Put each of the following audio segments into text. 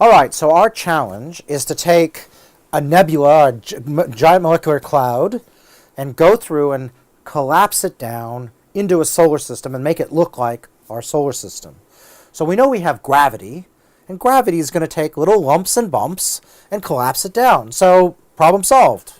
All right, so our challenge is to take a nebula, a giant molecular cloud, and go through and collapse it down into a solar system and make it look like our solar system. So we know we have gravity, and gravity is going to take little lumps and bumps and collapse it down. So, problem solved.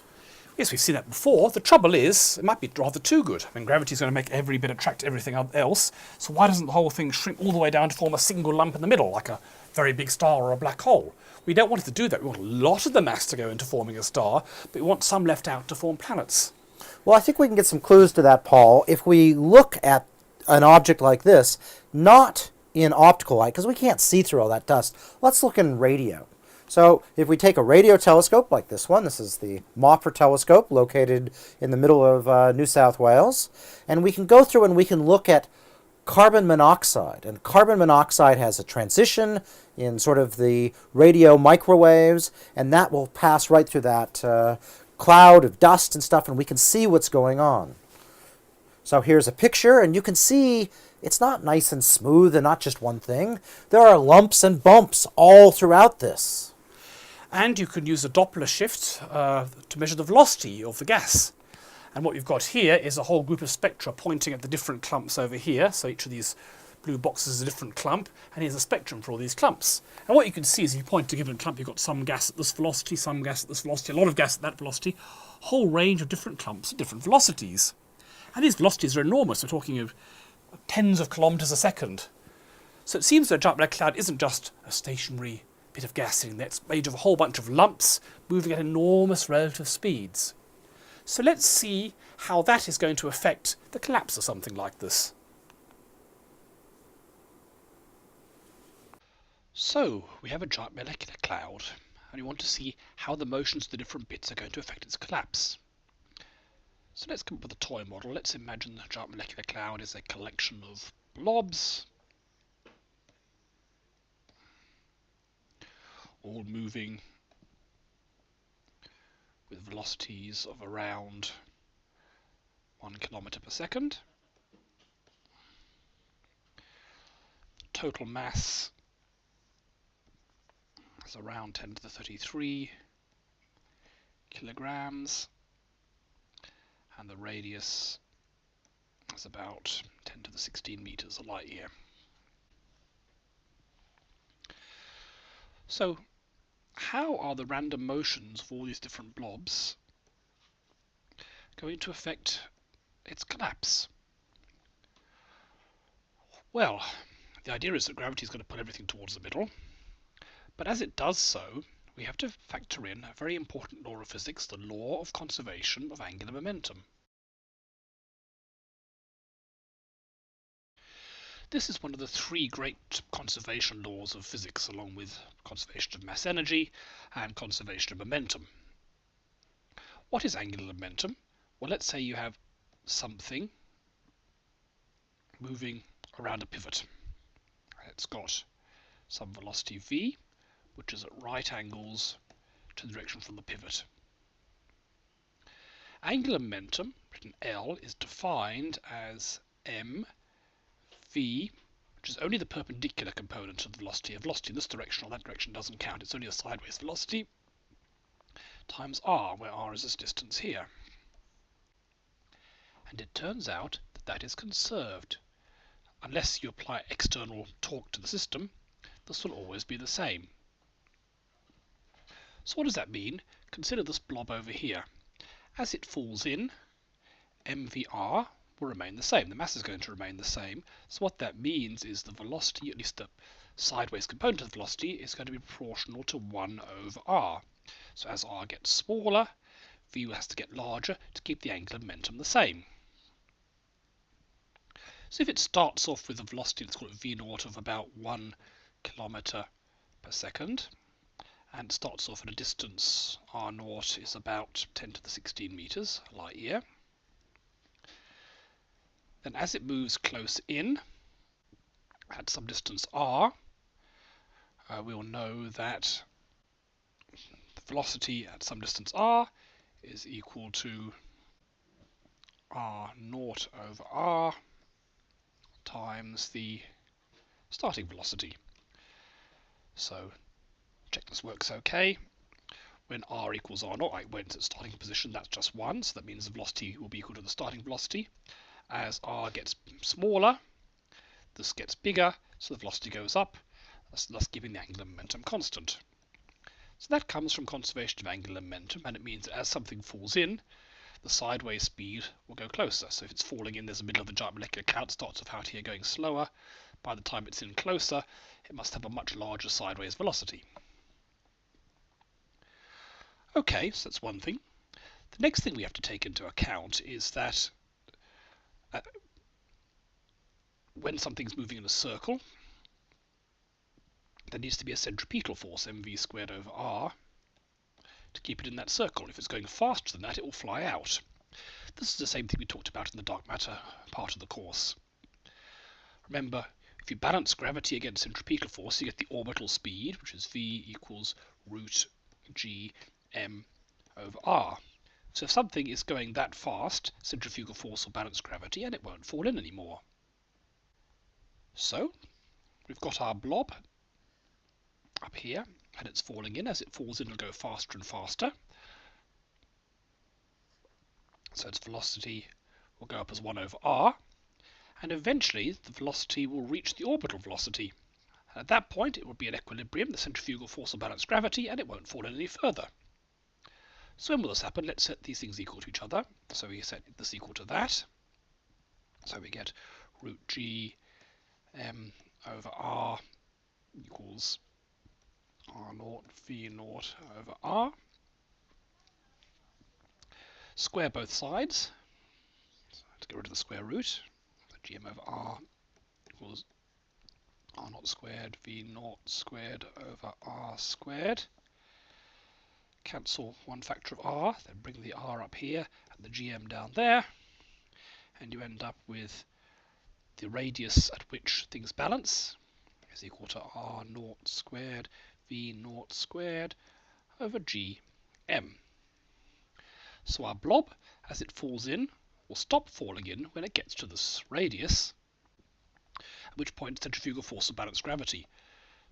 Yes, we've seen that before. The trouble is, it might be rather too good. I mean, gravity's going to make every bit attract everything else, so why doesn't the whole thing shrink all the way down to form a single lump in the middle, like a very big star or a black hole? We don't want it to do that. We want a lot of the mass to go into forming a star, but we want some left out to form planets. Well, I think we can get some clues to that, Paul, if we look at an object like this, not in optical light, because we can't see through all that dust. Let's look in radio. So if we take a radio telescope like this one, this is the Mopper telescope located in the middle of New South Wales, and we can go through and we can look at carbon monoxide. And carbon monoxide has a transition in sort of the radio microwaves, and that will pass right through that cloud of dust and stuff, and we can see what's going on. So here's a picture, and you can see it's not nice and smooth and not just one thing. There are lumps and bumps all throughout this. And you can use a Doppler shift to measure the velocity of the gas. And what you've got here is a whole group of spectra pointing at the different clumps over here. So each of these blue boxes is a different clump, and here's a spectrum for all these clumps. And what you can see is if you point to a given clump, you've got some gas at this velocity, some gas at this velocity, a lot of gas at that velocity, whole range of different clumps at different velocities. And these velocities are enormous. We're talking of tens of kilometres a second. So it seems that a giant black cloud isn't just a stationary bit of gas sitting there. It's made of a whole bunch of lumps moving at enormous relative speeds. So let's see how that is going to affect the collapse of something like this. So we have a giant molecular cloud, and we want to see how the motions of the different bits are going to affect its collapse. So let's come up with a toy model. Let's imagine the giant molecular cloud is a collection of blobs, all moving with velocities of around 1 kilometre per second. Total mass is around 10 to the 33 kilograms, and the radius is about 10 to the 16 meters a light year. So how are the random motions of all these different blobs going to affect its collapse? Well, the idea is that gravity is going to pull everything towards the middle, but as it does so, we have to factor in a very important law of physics, the law of conservation of angular momentum. This is one of the three great conservation laws of physics, along with conservation of mass energy and conservation of momentum. What is angular momentum? Well, let's say you have something moving around a pivot. It's got some velocity v, which is at right angles to the direction from the pivot. Angular momentum, written L, is defined as m v, which is only the perpendicular component of the velocity. A velocity in this direction or that direction doesn't count. It's only a sideways velocity, times r, where r is this distance here. And it turns out that that is conserved. Unless you apply external torque to the system, this will always be the same. So what does that mean? Consider this blob over here. As it falls in, mvr will remain the same. The mass is going to remain the same. So what that means is the velocity, at least the sideways component of the velocity, is going to be proportional to 1 over r. So as r gets smaller, v has to get larger to keep the angular momentum the same. So if it starts off with a velocity, let's call it v0 of about 1 kilometre per second, and starts off at a distance r0 is about 10 to the 16 meters, a light year. Then as it moves close in, at some distance r, we will know that the velocity at some distance r is equal to r0 over r times the starting velocity. So This works okay. When r equals r0, when it's at starting position, that's just 1, so that means the velocity will be equal to the starting velocity. As r gets smaller, this gets bigger, so the velocity goes up, thus giving the angular momentum constant. So that comes from conservation of angular momentum, and it means that as something falls in, the sideways speed will go closer. So if it's falling in, there's the middle of the giant molecular cloud, starts off out here going slower. By the time it's in closer, it must have a much larger sideways velocity. Okay, so that's one thing. The next thing we have to take into account is that when something's moving in a circle, there needs to be a centripetal force, mv squared over r, to keep it in that circle. If it's going faster than that, it will fly out. This is the same thing we talked about in the dark matter part of the course. Remember, if you balance gravity against centripetal force, you get the orbital speed, which is v equals root g m over r. So if something is going that fast, centrifugal force will balance gravity and it won't fall in anymore. So we've got our blob up here, and it's falling in. As it falls in, it'll go faster and faster. So its velocity will go up as 1 over r, and eventually the velocity will reach the orbital velocity. And at that point, it will be in equilibrium. The centrifugal force will balance gravity, and it won't fall in any further. So when will this happen? Let's set these things equal to each other. So we set this equal to that. So we get root g m over r equals r0 v0 over r. Square both sides. So to get rid of the square root. So gm over r equals r0 squared v0 squared over r squared. Cancel one factor of r, then bring the r up here and the gm down there, and you end up with the radius at which things balance is equal to r0 squared v0 squared over gm. So our blob, as it falls in, will stop falling in when it gets to this radius, at which point centrifugal force will balance gravity.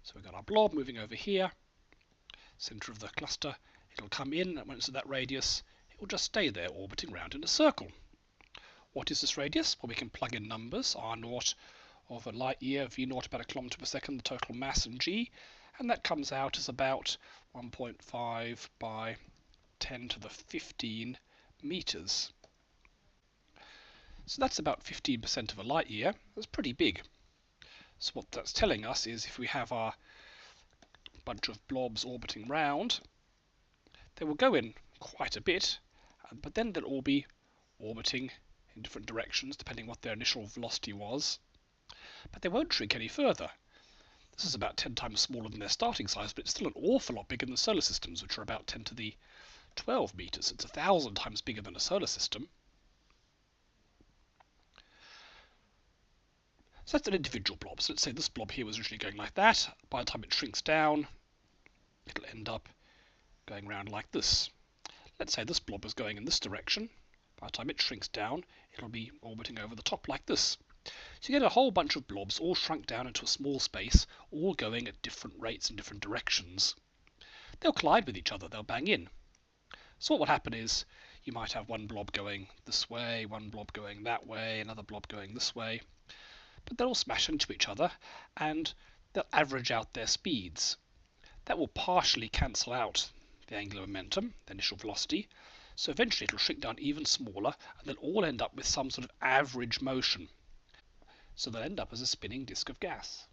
So we've got our blob moving over here, center of the cluster. It'll come in, and when it's at that radius, it will just stay there orbiting round in a circle. What is this radius? Well, we can plug in numbers, r0 of a light year, v0 about a kilometre per second, the total mass and g, and that comes out as about 1.5 by 10 to the 15 meters. So that's about 15% of a light year. That's pretty big. So what that's telling us is if we have our bunch of blobs orbiting round, they will go in quite a bit, but then they'll all be orbiting in different directions depending what their initial velocity was, but they won't shrink any further. This is about 10 times smaller than their starting size, but it's still an awful lot bigger than solar systems, which are about 10 to the 12 meters. It's 1,000 times bigger than a solar system. So that's an individual blob. So let's say this blob here was originally going like that. By the time it shrinks down, it'll end up going around like this. Let's say this blob was going in this direction. By the time it shrinks down, it'll be orbiting over the top like this. So you get a whole bunch of blobs all shrunk down into a small space, all going at different rates in different directions. They'll collide with each other, they'll bang in. So what will happen is you might have one blob going this way, one blob going that way, another blob going this way, but they'll all smash into each other and they'll average out their speeds. That will partially cancel out the angular momentum, the initial velocity, so eventually it'll shrink down even smaller and they'll all end up with some sort of average motion. So they'll end up as a spinning disk of gas.